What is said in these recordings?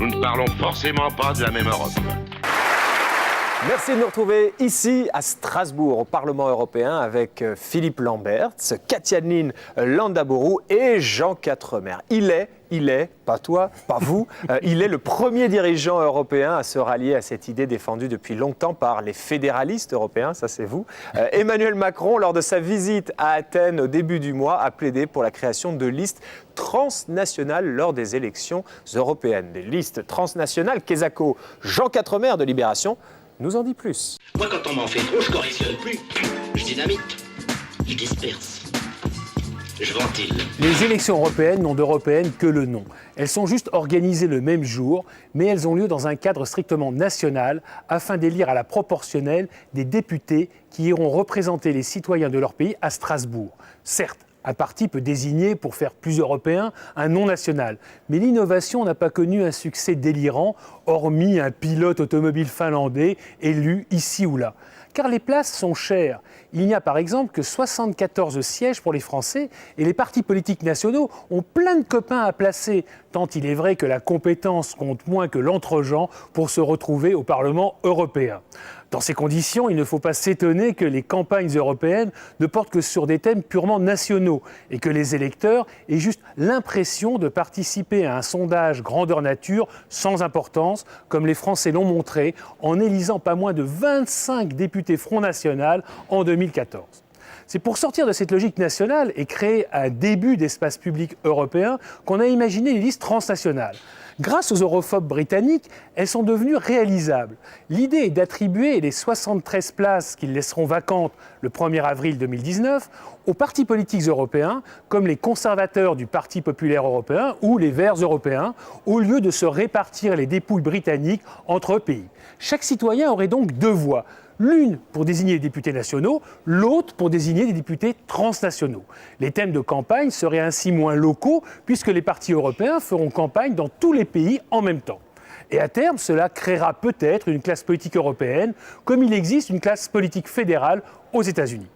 nous ne parlons forcément pas de la même Europe. Merci de nous retrouver ici à Strasbourg, au Parlement européen, avec Philippe Lamberts, Katianine Landaburu et Jean Quatremer. Il est, pas toi, pas vous, il est le premier dirigeant européen à se rallier à cette idée défendue depuis longtemps par les fédéralistes européens, ça c'est vous. Emmanuel Macron, lors de sa visite à Athènes au début du mois, a plaidé pour la création de listes transnationales lors des élections européennes. Des listes transnationales, Kesako, Jean Quatremer de Libération nous en dit plus. Moi, quand on m'en fait trop, je correctionne plus. Je dynamite, je disperse, je ventile. Les élections européennes n'ont d'européennes que le nom. Elles sont juste organisées le même jour, mais elles ont lieu dans un cadre strictement national afin d'élire à la proportionnelle des députés qui iront représenter les citoyens de leur pays à Strasbourg. Certes, un parti peut désigner, pour faire plus européen, un nom national. Mais l'innovation n'a pas connu un succès délirant, hormis un pilote automobile finlandais élu ici ou là. Car les places sont chères. Il n'y a par exemple que 74 sièges pour les Français et les partis politiques nationaux ont plein de copains à placer, tant il est vrai que la compétence compte moins que l'entre-gens pour se retrouver au Parlement européen. Dans ces conditions, il ne faut pas s'étonner que les campagnes européennes ne portent que sur des thèmes purement nationaux et que les électeurs aient juste l'impression de participer à un sondage grandeur nature sans importance, comme les Français l'ont montré en élisant pas moins de 25 députés Front National en 2014. C'est pour sortir de cette logique nationale et créer un début d'espace public européen qu'on a imaginé les listes transnationales. Grâce aux europhobes britanniques, elles sont devenues réalisables. L'idée est d'attribuer les 73 places qu'ils laisseront vacantes le 1er avril 2019 aux partis politiques européens, comme les conservateurs du Parti populaire européen ou les Verts européens, au lieu de se répartir les dépouilles britanniques entre pays. Chaque citoyen aurait donc deux voix. L'une pour désigner les députés nationaux, l'autre pour désigner des députés transnationaux. Les thèmes de campagne seraient ainsi moins locaux puisque les partis européens feront campagne dans tous les pays en même temps. Et à terme, cela créera peut-être une classe politique européenne comme il existe une classe politique fédérale aux États-Unis.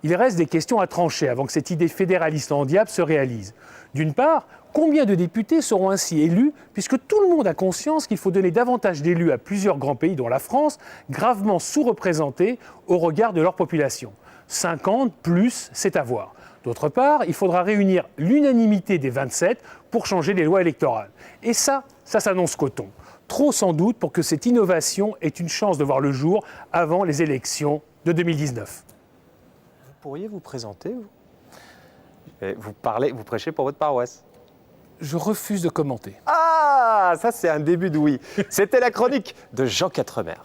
Il reste des questions à trancher avant que cette idée fédéraliste en diable se réalise. D'une part, combien de députés seront ainsi élus, puisque tout le monde a conscience qu'il faut donner davantage d'élus à plusieurs grands pays, dont la France, gravement sous-représentés au regard de leur population. 50 plus, c'est à voir. D'autre part, il faudra réunir l'unanimité des 27 pour changer les lois électorales. Et ça s'annonce coton. Trop sans doute pour que cette innovation ait une chance de voir le jour avant les élections de 2019. Vous pourriez vous présenter, vous prêchez pour votre paroisse. Je refuse de commenter. Ah, ça c'est un début de oui. C'était la chronique de Jean Quatremer.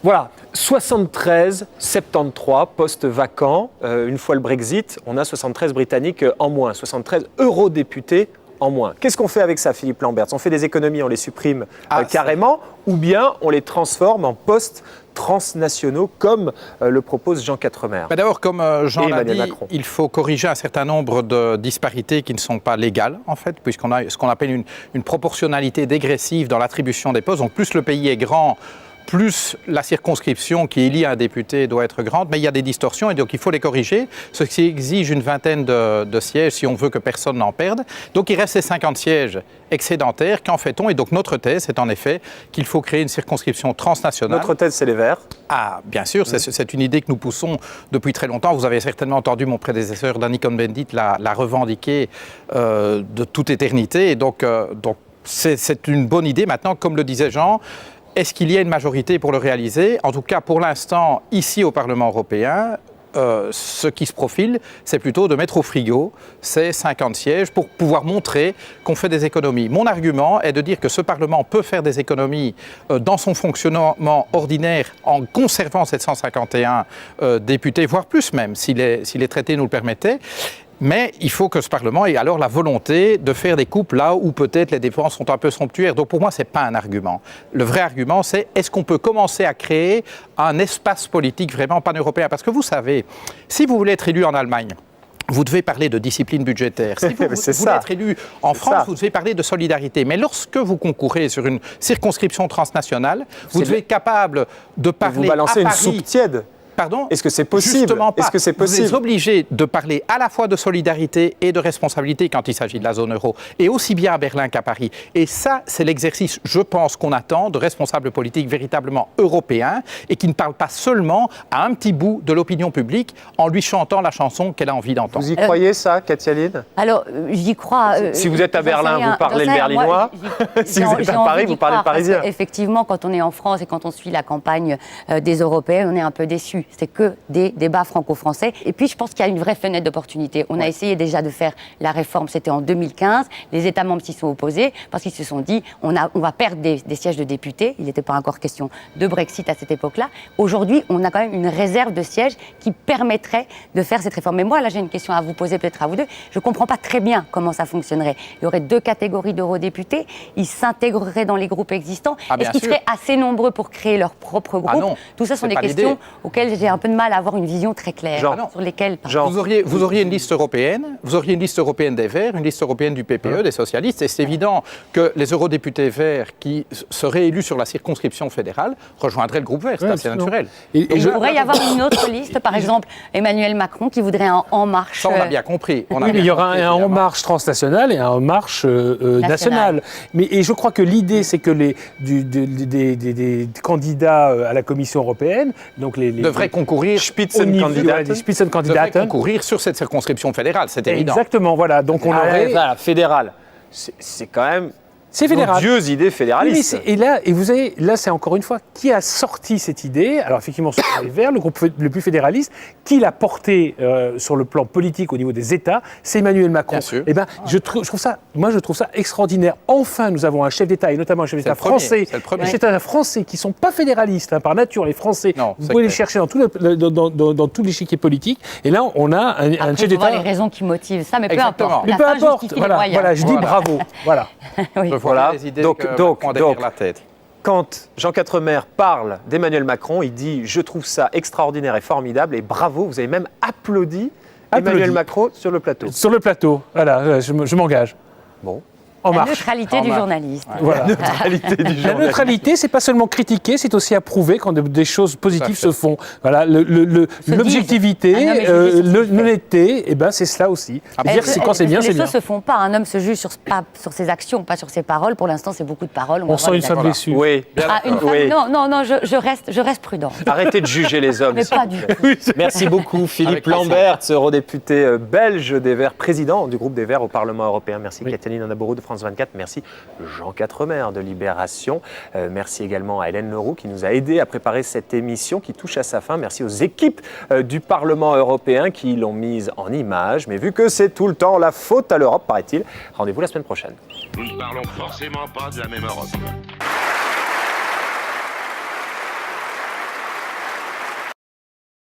Voilà, 73, 73 postes vacants. Une fois le Brexit, on a 73 Britanniques en moins, 73 eurodéputés en moins. Qu'est-ce qu'on fait avec ça, Philippe Lamberts? On fait des économies, on les supprime carrément, ou bien on les transforme en postes transnationaux, comme le propose Jean Quatremer. D'abord, comme Jean l'a dit, il faut corriger un certain nombre de disparités qui ne sont pas légales, en fait, puisqu'on a ce qu'on appelle une proportionnalité dégressive dans l'attribution des postes. Donc plus le pays est grand, plus la circonscription qui élit un député doit être grande, mais il y a des distorsions et donc il faut les corriger, ce qui exige une vingtaine de sièges si on veut que personne n'en perde. Donc il reste ces 50 sièges excédentaires. Qu'en fait-on? Et donc notre thèse, c'est en effet qu'il faut créer une circonscription transnationale. Notre thèse, c'est les Verts. Ah, bien sûr, c'est une idée que nous poussons depuis très longtemps. Vous avez certainement entendu mon prédécesseur, Danny Cohn-Bendit, la revendiquer de toute éternité. Et donc c'est une bonne idée. Maintenant, comme le disait Jean, est-ce qu'il y a une majorité pour le réaliser? En tout cas, pour l'instant, ici au Parlement européen, ce qui se profile, c'est plutôt de mettre au frigo ces 50 sièges pour pouvoir montrer qu'on fait des économies. Mon argument est de dire que ce Parlement peut faire des économies dans son fonctionnement ordinaire en conservant 751 députés, voire plus même, si les traités nous le permettaient. Mais il faut que ce Parlement ait alors la volonté de faire des coupes là où peut-être les dépenses sont un peu somptuaires. Donc pour moi, ce n'est pas un argument. Le vrai argument, c'est est-ce qu'on peut commencer à créer un espace politique vraiment pan-européen? Parce que vous savez, si vous voulez être élu en Allemagne, vous devez parler de discipline budgétaire. Si vous voulez être élu en France, vous devez parler de solidarité. Mais lorsque vous concourez sur une circonscription transnationale, vous devez être capable de parler vous balancez à Paris. Une soupe tiède. Pardon ? Est-ce que c'est possible? Justement pas. Est-ce que c'est possible? Vous êtes obligé de parler à la fois de solidarité et de responsabilité quand il s'agit de la zone euro, et aussi bien à Berlin qu'à Paris. Et ça, c'est l'exercice, je pense, qu'on attend de responsables politiques véritablement européens et qui ne parlent pas seulement à un petit bout de l'opinion publique en lui chantant la chanson qu'elle a envie d'entendre. Vous y croyez ça, Katia-Line? Alors, j'y crois. Si vous êtes à j'en Berlin, sais rien. vous parlez J'en le sais rien. berlinois. Moi, Si vous êtes à Paris, vous parlez le parisien. Effectivement, quand on est en France et quand on suit la campagne des Européens, on est un peu déçus. C'est que des débats franco-français. Et puis, je pense qu'il y a une vraie fenêtre d'opportunité. On a essayé déjà de faire la réforme, c'était en 2015. Les États membres s'y sont opposés parce qu'ils se sont dit on va perdre des sièges de députés. Il n'était pas encore question de Brexit à cette époque-là. Aujourd'hui, on a quand même une réserve de sièges qui permettrait de faire cette réforme. Mais moi, là, j'ai une question à vous poser, peut-être à vous deux. Je ne comprends pas très bien comment ça fonctionnerait. Il y aurait 2 catégories d'eurodéputés. Ils s'intégreraient dans les groupes existants. Est-ce qu'ils seraient assez nombreux pour créer leur propre groupe? non, tout ça sont des questions auxquelles j'ai un peu de mal à avoir une vision très claire. Sur lesquelles... Vous auriez une liste européenne, des Verts, une liste européenne du PPE, des socialistes, et c'est évident que les eurodéputés verts qui seraient élus sur la circonscription fédérale rejoindraient le groupe vert, c'est assez naturel. Il pourrait y avoir une autre liste, par exemple Emmanuel Macron qui voudrait un En Marche. Ça, on a bien compris. Oui, mais il y aura un En Marche transnational et un En Marche national. Et je crois que l'idée, c'est que des candidats à la Commission européenne, donc les devraient concourir, Spitzenkandidaten, concourir sur cette circonscription fédérale, c'est évident. Exactement, voilà. Donc on aurait... Voilà, fédéral. C'est quand même... C'est fédéral. Odieuse idée fédéraliste. Oui, et vous avez, là, c'est encore une fois, qui a sorti cette idée? Alors effectivement, ce sont les Verts, le groupe le plus fédéraliste. Qui l'a porté sur le plan politique au niveau des États? C'est Emmanuel Macron. Bien sûr. Eh ben, je trouve ça extraordinaire. Enfin, nous avons un chef d'État, et notamment un chef d'État français, un chef d'État français qui ne sont pas fédéralistes, par nature, les Français. Vous pouvez les chercher dans tout l'échiquier politique. Et là, on a un chef d'État. Les raisons qui motivent ça, mais Exactement. peu importe. Voilà, je dis bravo. Voilà. Oui. Voilà. Donc, la tête. Quand Jean Quatremer parle d'Emmanuel Macron, il dit « Je trouve ça extraordinaire et formidable » et bravo, vous avez même applaudi Emmanuel Macron sur le plateau. Sur le plateau, voilà, je m'engage. Bon. La neutralité du journaliste. Voilà. La neutralité du journaliste. La neutralité, c'est pas seulement critiquer, c'est aussi approuver quand des choses positives se font. Voilà, l'objectivité, l'honnêteté, et ben c'est cela aussi. Dire quand c'est bien, c'est bien. Les choses se font pas. Un homme se juge sur ses actions, pas sur ses paroles. Pour l'instant, c'est beaucoup de paroles. On sent une femme déçue. Oui. Non, je reste prudent. Arrêtez de juger les hommes. Mais pas du tout. Merci beaucoup, Philippe Lambert, eurodéputé belge des Verts, président du groupe des Verts au Parlement européen. Merci, Katia-Line Landaburu de France 24. Merci Jean Quatremer de Libération. Merci également à Hélène Leroux qui nous a aidés à préparer cette émission qui touche à sa fin. Merci aux équipes du Parlement européen qui l'ont mise en image. Mais vu que c'est tout le temps la faute à l'Europe, paraît-il, rendez-vous la semaine prochaine. Nous ne parlons forcément pas de la même Europe.